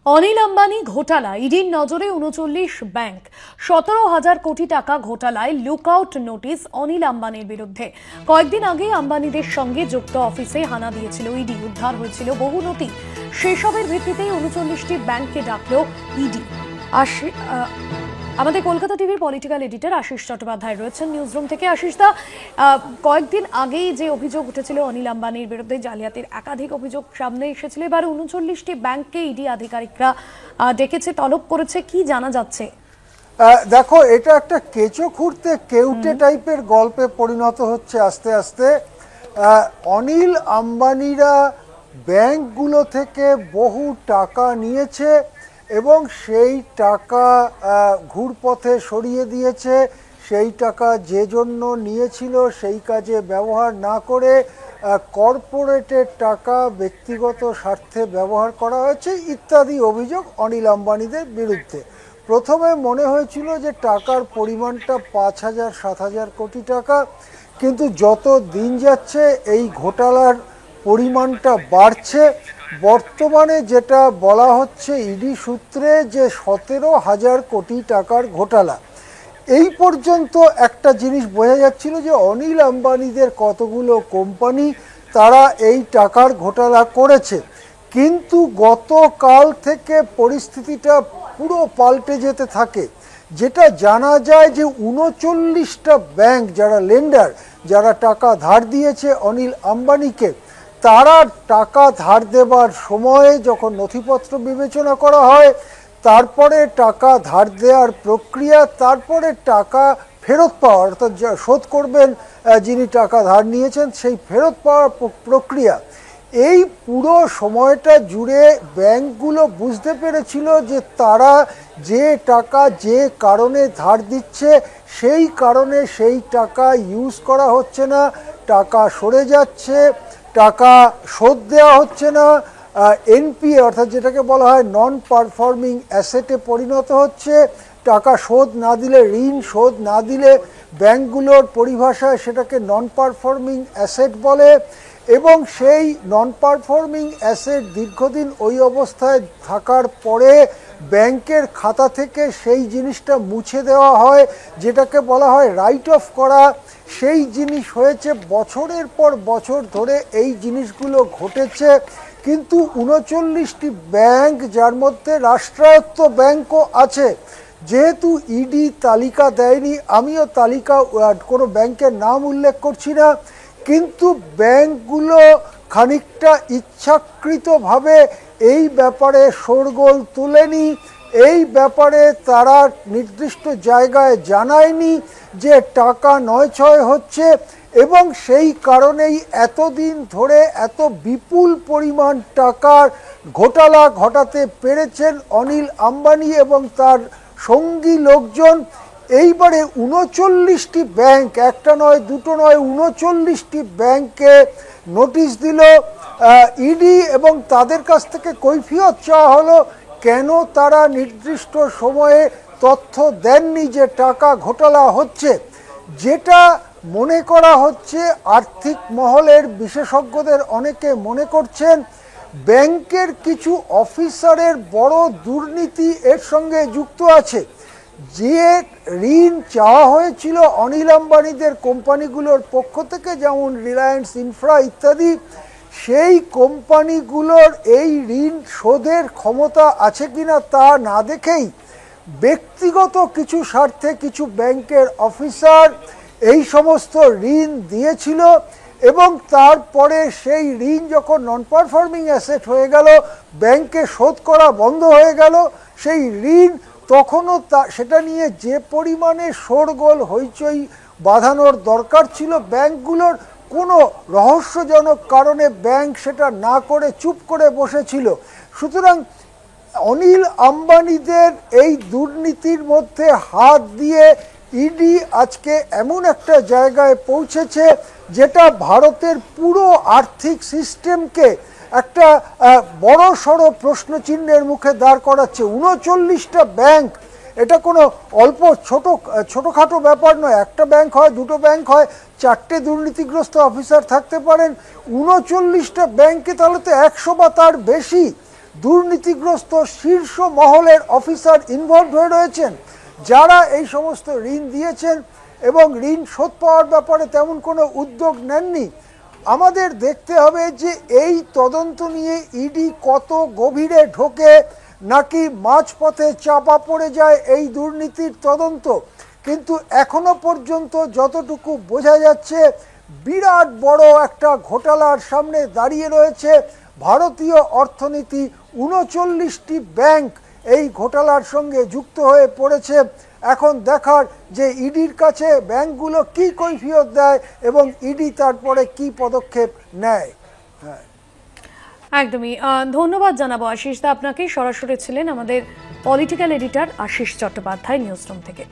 অনিল আম্বানি ঘোটালা, ইডির নজরে ৩৯ ব্যাংক, ১৭,০০০ কোটি টাকা ঘোটালায় লুকআউট নোটিশ অনিল আম্বানির বিরুদ্ধে। কয়েকদিন আগে আম্বানিদের সঙ্গে যুক্ত অফিসে হানা দিয়েছিল ইডি, উদ্ধার হয়েছিল বহু নথি। সেসবের ভিত্তিতেই ৩৯টি ব্যাংককে ডাকল ইডি। আমাদের কলকাতা টিভির পলিটিক্যাল এডিটর আশিস চট্টোপাধ্যায় রয়েছেন নিউজরুম থেকে। আশিস দা, কয়েকদিন আগেই যে অভিযোগ উঠেছিল অনিল আম্বানির বিরুদ্ধে, জালিয়াতির একাধিক অভিযোগ সামনে এসেছিল, এবার ৩৯টি ব্যাংককে ইডি আধিকারিকরা ডেকেছে, তলব করেছে, কি জানা যাচ্ছে? দেখো, এটা একটা কেঁচো খুঁড়তে কেউটে টাইপের গল্পে পরিণত হচ্ছে আস্তে আস্তে। অনিল আম্বানিরা ব্যাংকগুলো থেকে বহু টাকা নিয়েছে এবং সেই টাকা ঘুরপথে সরিয়ে দিয়েছে। সেই টাকা যে জন্য নিয়েছিল সেই কাজে ব্যবহার না করে কর্পোরেটের টাকা ব্যক্তিগত স্বার্থে ব্যবহার করা হয়েছে ইত্যাদি অভিযোগ অনিল আম্বানিদের বিরুদ্ধে। প্রথমে মনে হয়েছিল যে টাকার পরিমাণটা ৫,০০০-৭,০০০ কোটি টাকা, কিন্তু যত দিন যাচ্ছে এই ঘোটালার পরিমাণটা বাড়ছে। বর্তমানে যেটা বলা হচ্ছে ইডি সূত্রে যে ১৭,০০০ কোটি টাকার ঘোটালা। এই পর্যন্ত একটা জিনিস বোঝা যাচ্ছিল যে অনিল আম্বানিদের কতগুলো কোম্পানি তারা এই টাকার ঘোটালা করেছে, কিন্তু গতকাল থেকে পরিস্থিতিটা পুরো পাল্টে যেতে থাকে। যেটা জানা যায় যে ৩৯টা ব্যাংক, যারা লেন্ডার, যারা টাকা ধার দিয়েছে অনিল আম্বানিকে, তারা টাকা ধার দেবার সময়ে যখন নথিপত্র বিবেচনা করা হয়, তারপরে টাকা ধার দেওয়ার প্রক্রিয়া, তারপরে টাকা ফেরত পাওয়ার, অর্থাৎ শোধ করবেন যিনি টাকা ধার নিয়েছেন, সেই ফেরত পাওয়ার প্রক্রিয়া, এই পুরো সময়টা জুড়ে ব্যাংকগুলো বুঝতে পেরেছিল যে তারা যে টাকা যে কারণে ধার দিচ্ছে সেই কারণে সেই টাকা ইউজ করা হচ্ছে না, টাকা সরে যাচ্ছে, টাকা শোধ দেওয়া হচ্ছে না, এনপিএ অর্থাৎ যেটাকে বলা হয় নন পারফর্মিং অ্যাসেটে পরিণত হচ্ছে। টাকা শোধ না দিলে, ঋণ শোধ না দিলে, ব্যাংকগুলোর পরিভাষায় সেটাকে নন পারফর্মিং অ্যাসেট বলে, এবং সেই নন পারফর্মিং অ্যাসেট দীর্ঘদিন ওই অবস্থায় থাকার পরে ব্যাংকের খাতা থেকে সেই জিনিসটা মুছে দেওয়া হয়, যেটাকে বলা হয় রাইট অফ করা। সেই জিনিস হয়েছে, বছরের পর বছর ধরে এই জিনিসগুলো ঘটেছে। কিন্তু ৩৯টি ব্যাংক, যার মধ্যে রাষ্ট্রায়ত্ত ব্যাংকও আছে, যেহেতু ইডি তালিকা দেয়নি, আমিও তালিকা কোনো ব্যাংকের নাম উল্লেখ করছি না, কিন্তু ব্যাংকগুলো খানিকটা ইচ্ছাকৃতভাবে এই ব্যাপারে শোরগোল তুলেনি। এই ব্যাপারে তারা নির্দিষ্ট জায়গায় জানায়নি যে টাকা নয়ছয় হচ্ছে, এবং সেই কারণেই এতদিন ধরে এত বিপুল পরিমাণ টাকার ঘোটালা ঘটাতে পেরেছেন অনিল আম্বানি এবং তার সঙ্গী লোকজন। এইবারে ৩৯টি ব্যাংক, একটা নয় দুটো নয়, ৩৯টি ব্যাংকে নোটিশ দিল ইডি, এবং তাদের কাছ থেকে কৈফিয়ত চাওয়া হলো কেন তারা নির্দিষ্ট সময়ে তথ্য দেননি যে টাকা ঘোটালা হচ্ছে। যেটা মনে করা হচ্ছে, আর্থিক মহলের বিশেষজ্ঞদের অনেকে মনে করছেন ব্যাংকের কিছু অফিসারের বড় দুর্নীতি এর সঙ্গে যুক্ত আছে। যে ঋণ চাওয়া হয়েছিল অনিল আম্বানিদের কোম্পানিগুলোর পক্ষ থেকে, যেমন রিলায়েন্স ইনফ্রা ইত্যাদি, সেই কোম্পানিগুলোর এই ঋণ শোধের ক্ষমতা আছে কিনা তা না দেখেই ব্যক্তিগত কিছু স্বার্থে কিছু ব্যাংকের অফিসার এই সমস্ত ঋণ দিয়েছিল, এবং তারপরে সেই ঋণ যখন নন পারফর্মিং অ্যাসেট হয়ে গেল, ব্যাংকে শোধ করা বন্ধ হয়ে গেল, সেই ঋণ তখনও সেটা নিয়ে যে পরিমাণে শোরগোল হইচই বাঁধানোর দরকার ছিল ব্যাংকগুলোর, কোনো রহস্যজনক কারণে ব্যাংক সেটা না করে চুপ করে বসেছিল। সুতরাং অনিল আম্বানিদের এই দুর্নীতির মধ্যে হাত দিয়ে ইডি আজকে এমন একটা জায়গায় পৌঁছেছে যেটা ভারতের পুরো আর্থিক সিস্টেমকে একটা বড় সড়ো প্রশ্নচিহ্নের মুখে দাঁড় করাচ্ছে। ৩৯টা ব্যাংক, এটা কোনো অল্প ছোটোখাটো ব্যাপার নয়। একটা ব্যাংক হয়, দুটো ব্যাংক হয়, 4টে দুর্নীতিগ্রস্ত অফিসার থাকতে পারেন। ৩৯টা ব্যাংকে তাহলে তো 100 বা তার বেশি। দুর্নীতিগ্রস্ত শীর্ষ মহলের অফিসার ইনভলভ হয়ে রয়েছেন, যারা এই সমস্ত ঋণ দিয়েছেন এবং ঋণ শোধ পাওয়ার ব্যাপারে তেমন কোনো উদ্যোগ নেননি। আমাদের দেখতে হবে যে এই তদন্ত নিয়ে ইডি কত গভীরে ঢোকে, নাকি মাঝপথে চাপা পড়ে যায় এই দুর্নীতির তদন্ত। কিন্তু এখনো পর্যন্ত যতটুকু বোঝা যাচ্ছে, বিরাট বড় একটা ঘোটালার সামনে দাঁড়িয়ে রয়েছে ভারতীয় অর্থনীতি। 39টি ব্যাংক এই ঘোটালার সঙ্গে যুক্ত হয়ে পড়েছে। এখন দেখার যে ইডির কাছে ব্যাংকগুলো কি কৈফিয়ত দেয় এবং ইডি তারপরে কি পদক্ষেপ নেয়। একদমই ধন্যবাদ জানাবো আশিস দা আপনাকে। সরাসরি ছিলেন আমাদের political editor Ashis Chattopadhyay news room থেকে।